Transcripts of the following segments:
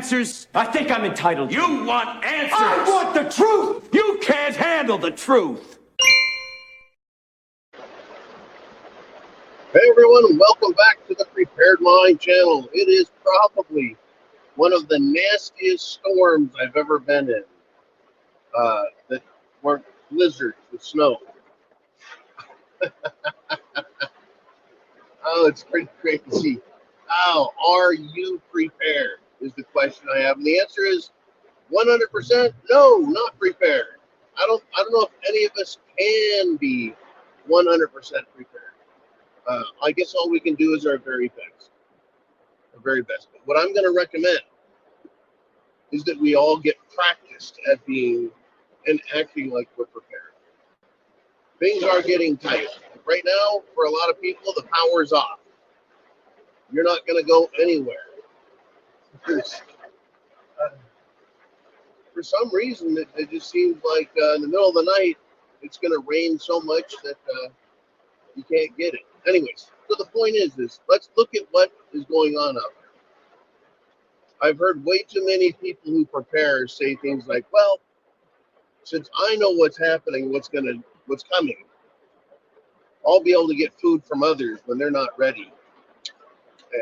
answers? I think I'm entitled to. You want answers! I want the truth! You can't handle the truth! Hey everyone, and welcome back to the Prepared Mind channel. It is probably one of the nastiest storms I've ever been in. That weren't blizzards with snow. Oh, it's pretty crazy. How are you prepared is the question I have. And the answer is 100% no, not prepared. I don't know if any of us can be 100% prepared. I guess all we can do is our very best. But what I'm going to recommend is that we all get practiced at being and acting like we're prepared. Things are getting tight. Right now, for a lot of people, the power's off. You're not going to go anywhere. For some reason, it just seems like in the middle of the night, it's going to rain so much that you can't get it. Anyways, so the point is let's look at what is going on out there. I've heard way too many people who prepare say things like, well, since I know what's happening, what's coming, I'll be able to get food from others when they're not ready.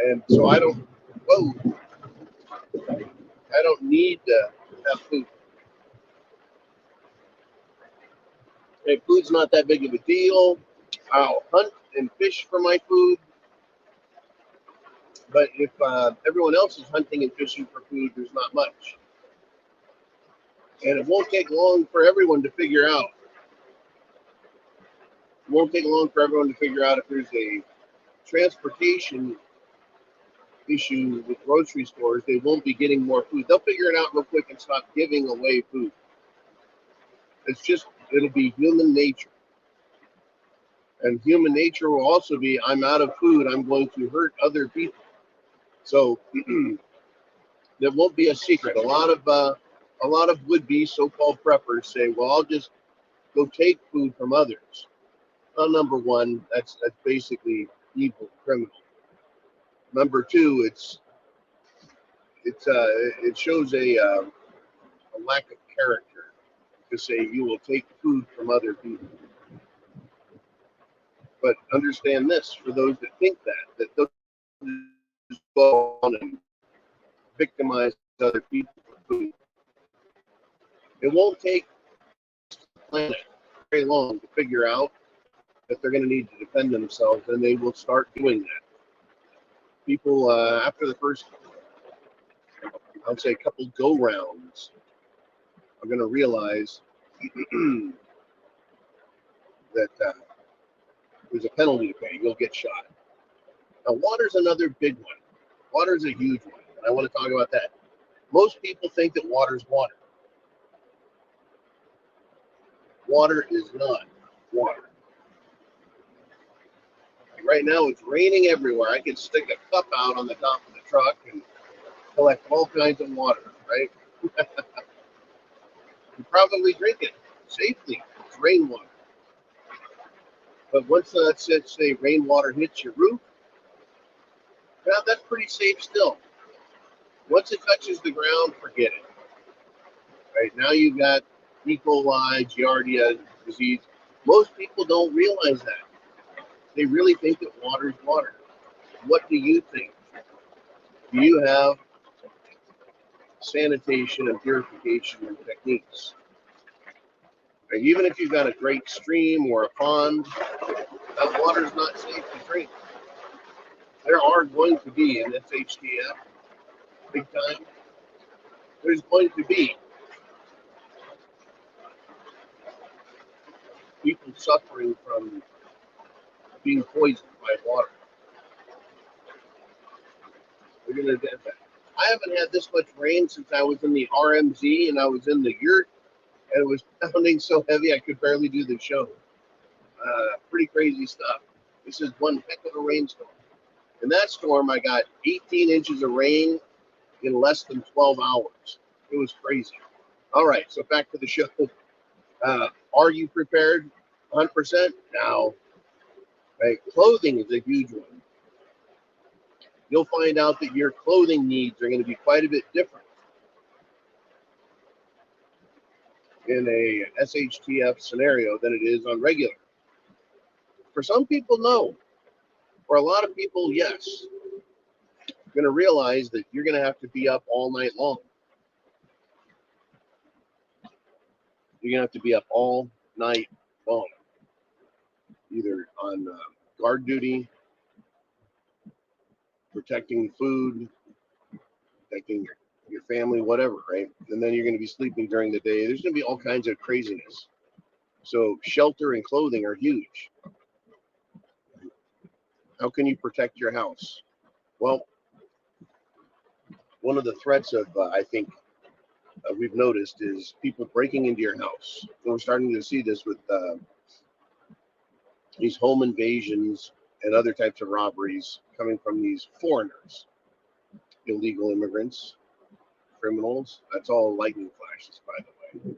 And so I don't need to have food. Hey, food's not that big of a deal. I'll hunt and fish for my food. But if everyone else is hunting and fishing for food, there's not much. And it won't take long for everyone to figure out. It won't take long for everyone to figure out if there's a transportation issue with grocery stores. They won't be getting more food. They'll figure it out real quick and stop giving away food. It'll be human nature. And human nature will also be, I'm out of food, I'm going to hurt other people. So that won't be a secret. A lot of would-be so-called preppers say, well, I'll just go take food from others. Well, number one, that's basically evil, criminal. Number two, it shows a lack of character to say you will take food from other people. But understand this, for those that think that those go on and victimize other people for food. It won't take the planet very long to figure out that they're going to need to defend themselves, and they will start doing that. People, after the first, I would say, a couple go-rounds, are going to realize that there's a penalty to pay. You'll get shot. Now, water's another big one. Water's a huge one, and I want to talk about that. Most people think that water's water. Water is not water. Right now, it's raining everywhere. I can stick a cup out on the top of the truck and collect all kinds of water, right? You probably drink it safely. It's rainwater. But once say rainwater hits your roof, well, that's pretty safe still. Once it touches the ground, forget it. Right now you've got E. coli, Giardia disease. Most people don't realize that. They really think that water is water. What do you think? Do you have sanitation and purification and techniques? And even if you've got a great stream or a pond, that water is not safe to drink. There are going to be in SHTF, big time, there's going to be people suffering from being poisoned by water. We're going to do that. I haven't had this much rain since I was in the RMZ and I was in the yurt, and it was pounding so heavy I could barely do the show. Pretty crazy stuff. This is one heck of a rainstorm. In that storm, I got 18 inches of rain in less than 12 hours. It was crazy. All right, so back to the show. Are you prepared 100%? Now, right, clothing is a huge one. You'll find out that your clothing needs are going to be quite a bit different in a SHTF scenario than it is on regular. For some people, no. For a lot of people, yes. You're going to realize that you're going to have to be up all night long. You're going to have to be up all night long, either on guard duty, protecting food, protecting your family, whatever, right? And then you're going to be sleeping during the day. There's going to be all kinds of craziness. So shelter and clothing are huge. How can you protect your house? Well, one of the threats of, I think, we've noticed is people breaking into your house. And we're starting to see this with these home invasions and other types of robberies coming from these foreigners, illegal immigrants, criminals. That's all lightning flashes, by the way.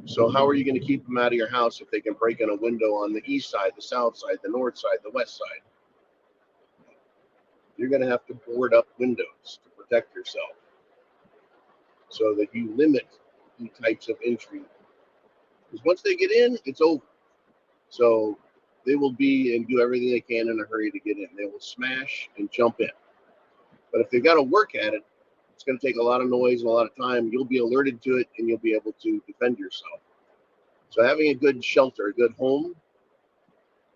So how are you going to keep them out of your house if they can break in a window on the east side, the south side, the north side, the west side? You're going to have to board up windows to protect yourself so that you limit the types of entry. Because once they get in, it's over. So they will be and do everything they can in a hurry to get in. They will smash and jump in. But if they've got to work at it, it's going to take a lot of noise and a lot of time. You'll be alerted to it and you'll be able to defend yourself. So having a good shelter, a good home,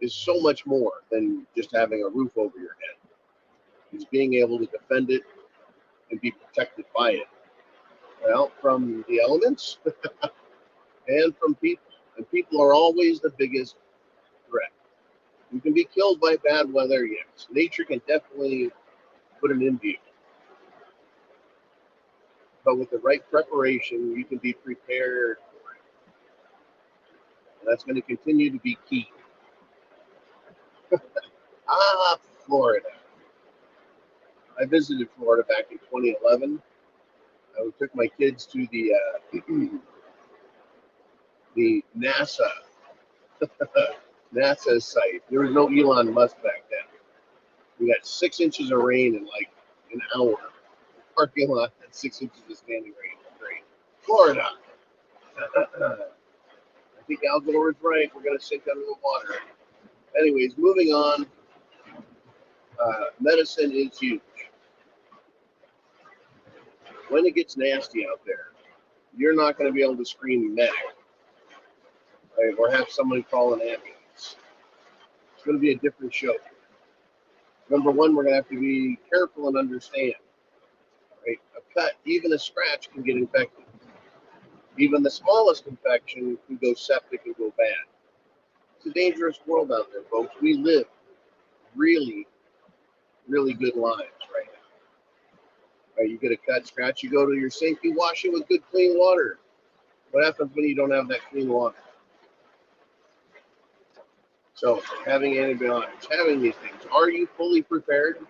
is so much more than just having a roof over your head. It's being able to defend it and be protected by it. Well, from the elements and from people. And people are always the biggest threat. You can be killed by bad weather, yes. Nature can definitely put an end to you. But with the right preparation, you can be prepared for it. And that's going to continue to be key. Florida. I visited Florida back in 2011. I took my kids to the the NASA site. There was no Elon Musk back then. We got 6 inches of rain in like an hour. Parking lot had 6 inches of standing rain. Great. Florida. I think Al Gore is right. We're going to sink under the water. Anyways, moving on. Medicine is huge. When it gets nasty out there, you're not going to be able to scream medic, right, or have somebody call an ambulance. It's going to be a different show. Number one, we're going to have to be careful and understand, right? A cut, even a scratch, can get infected. Even the smallest infection can go septic and go bad. It's a dangerous world out there, folks. We live really, really good lives right now. Right, you get a cut, scratch, you go to your sink, you wash it with good, clean water. What happens when you don't have that clean water? So having antibiotics, having these things, are you fully prepared?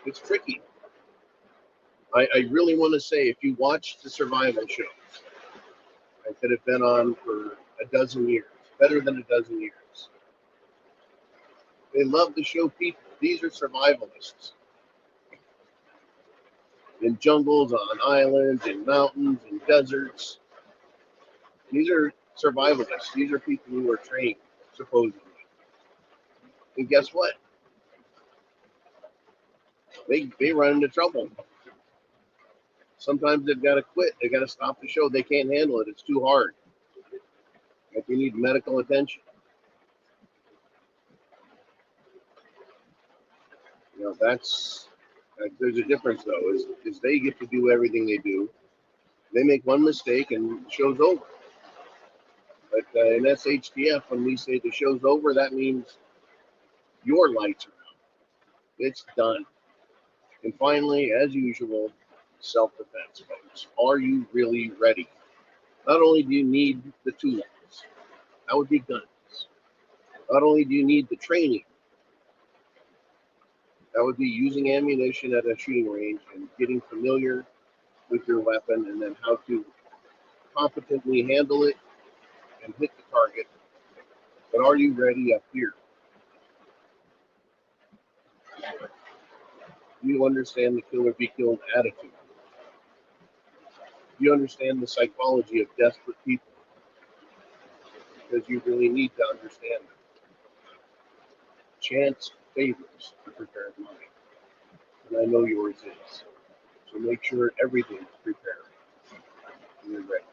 It's tricky. I really want to say, if you watch the survival shows, that have been on for a dozen years, better than a dozen years, they love to show people, these are survivalists. In jungles, on islands, in mountains, in deserts. These are survivalists. These are people who are trained, supposedly. And guess what? They run into trouble. Sometimes they've got to quit. They've got to stop the show. They can't handle it. It's too hard. Like, they need medical attention. You know, there's a difference, though, is they get to do everything they do. They make one mistake and the show's over. But in SHTF, when we say the show's over, that means your lights are out. It's done. And finally, as usual, self-defense, folks. Are you really ready? Not only do you need the tools, that would be guns. Not only do you need the training, that would be using ammunition at a shooting range and getting familiar with your weapon and then how to competently handle it and hit the target. But are you ready up here? You understand the kill or be killed attitude. You understand the psychology of desperate people because you really need to understand them. Chance favors the prepared mind, and I know yours is. So make sure everything's prepared when you're ready.